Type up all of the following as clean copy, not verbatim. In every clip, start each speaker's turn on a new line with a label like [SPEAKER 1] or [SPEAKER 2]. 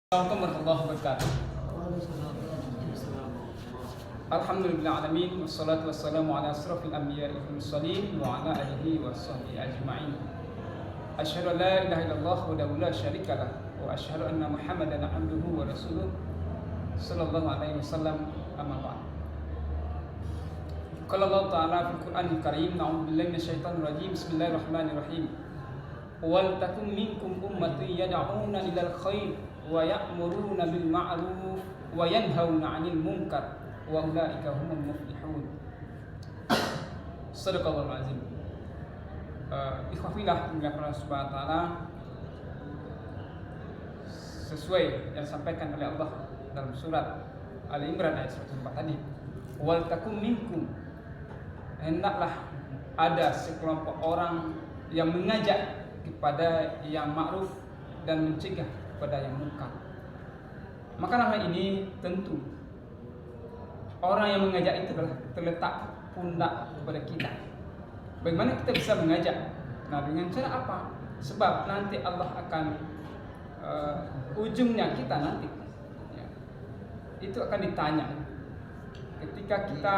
[SPEAKER 1] Assalamualaikum warahmatullahi wabarakatuh. Alhamdulillahirrahmanirrahim. Wassalatu wassalamu ala asrafil anbiya'i wal mursalin wa ala alihi wa sahbihi ajma'in. Asyhadu an la ilaha illallah wahdahu la syarika lah wa asyhadu anna Muhammadan abduhu wa rasuluh sallallahu alaihi wasallam, amma ba'd. Qala Allah ta'ala fil Qur'anil Karim, a'udzu billahi minasyaitonir rajim. Bismillahirrahmanirrahim. Wal takum minkum ummatun yad'una ilal khair wa ya'muruna bil ma'ruf wa yanhauna 'anil munkar wa ulaika humul muflihun. Shadaqallahul azim. Ikhwafillah min Allah Subhanahu wa taala, sesuai yang disampaikan oleh Allah dalam surat Ali Imran ayat 104 tadi, wal takum minkum, hendaklah ada sekelompok orang yang mengajak kepada yang ma'ruf dan mencegah kepada yang munkar. Maka nama ini tentu orang yang mengajak itu adalah terletak pundak kepada kita. Bagaimana kita bisa mengajak? Nah, dengan cara apa? Sebab nanti Allah akan ujungnya kita nanti ya, itu akan ditanya ketika kita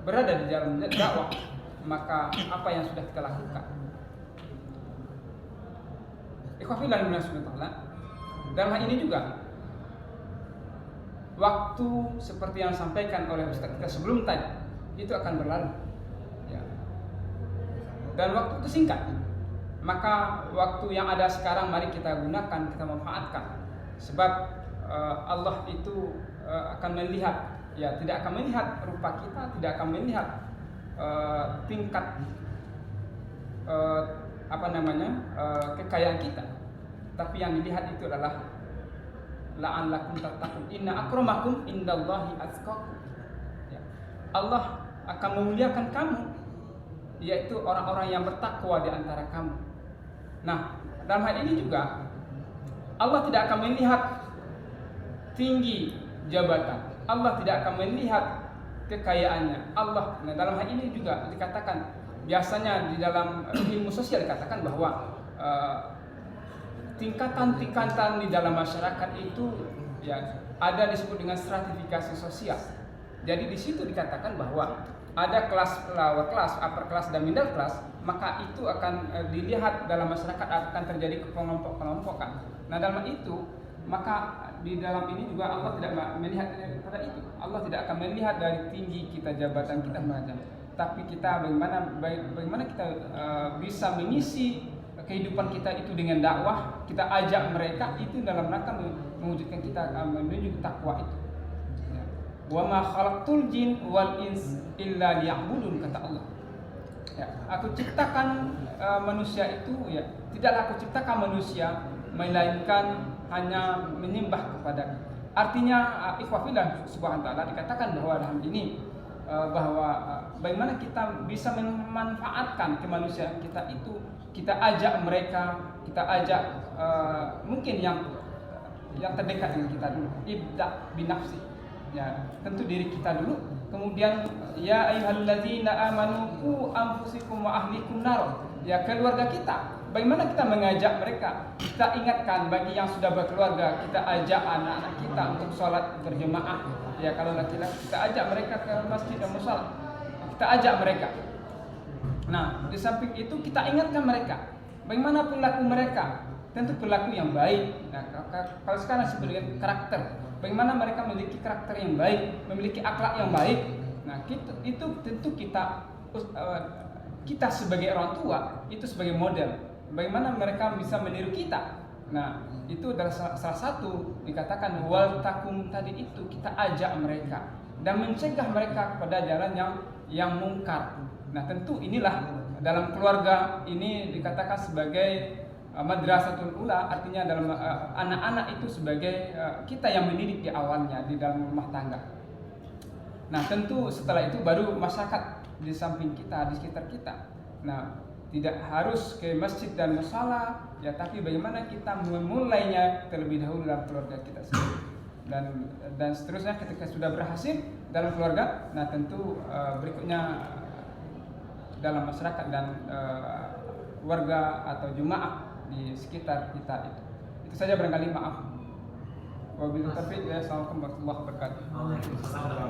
[SPEAKER 1] berada di dalam dakwah, maka apa yang sudah kita lakukan. Ikhwafillah min Allah, dalam hal ini juga waktu seperti yang disampaikan oleh Ustaz kita sebelum tadi itu akan berlalu ya. Dan waktu itu singkat, maka waktu yang ada sekarang mari kita gunakan, kita manfaatkan. Sebab Allah itu akan melihat ya, tidak akan melihat rupa kita, tidak akan melihat tingkat kekayaan kita, tapi yang dilihat itu adalah la'allakum tattaqun, inna akramakum indallahi atqakum ya. Allah akan memuliakan kamu, yaitu orang-orang yang bertakwa di antara kamu. Nah, dalam hal ini juga Allah tidak akan melihat tinggi jabatan, Allah tidak akan melihat kekayaannya Allah. Nah, dalam hal ini juga dikatakan, biasanya di dalam ilmu sosial dikatakan bahwa tingkatan-tingkatan di dalam masyarakat itu ya ada disebut dengan stratifikasi sosial. Jadi di situ dikatakan bahwa ada kelas lower class, upper class dan middle class, maka itu akan dilihat dalam masyarakat akan terjadi kelompok-kelompokan. Nah, dalam itu maka di dalam ini juga Allah tidak melihat pada itu. Allah tidak akan melihat dari tinggi kita, jabatan kita macam, tapi kita bagaimana kita bisa mengisi kehidupan kita itu dengan dakwah, kita ajak mereka itu dalam rangka mewujudkan kita menuju takwa itu. Ya. Wa ma khalaqtul jin wal ins illa liya'budun, kata Allah. Ya, aku ciptakan manusia itu ya, tidaklah aku ciptakan manusia melainkan hanya menyembah kepada. Artinya ikhwafillah subhanahu wa ta'ala dikatakan bahwa dalam ini bahwa bagaimana kita bisa memanfaatkan kemanusiaan kita itu, kita ajak mereka, kita ajak mungkin yang terdekat dengan kita dulu, ibda binafsi ya, tentu diri kita dulu, kemudian ya ayyuhalladzina amanu qu anfusikum wa ahlikum nar, ya keluarga kita. Bagaimana kita mengajak mereka? Kita ingatkan bagi yang sudah berkeluarga, kita ajak anak-anak kita untuk sholat berjemaah. Ya, kalau laki-laki kita ajak mereka ke masjid dan musala, kita ajak mereka. Nah, di samping itu kita ingatkan mereka, bagaimana perilaku mereka, tentu perilaku yang baik. Nah, kalau sekarang sebagai karakter, bagaimana mereka memiliki karakter yang baik, memiliki akhlak yang baik. Nah, itu tentu kita sebagai orang tua itu sebagai model. Bagaimana mereka bisa meniru kita. Nah, itu adalah salah satu dikatakan wal takum tadi itu, kita ajak mereka dan mencegah mereka kepada jalan yang mungkar. Nah, tentu inilah dalam keluarga ini dikatakan sebagai madrasatul ula, artinya dalam anak-anak itu sebagai kita yang mendidik di awalnya di dalam rumah tangga. Nah, tentu setelah itu baru masyarakat di samping kita, di sekitar kita. Nah, tidak harus ke masjid dan musala ya, tapi bagaimana kita memulainya terlebih dahulu dalam keluarga kita sendiri, dan seterusnya ketika sudah berhasil dalam keluarga. Nah, tentu berikutnya dalam masyarakat dan warga atau jemaah di sekitar kita itu. Itu saja barangkali, maaf. Wabillahi taufiq, ya. Assalamualaikum warahmatullahi wabarakatuh.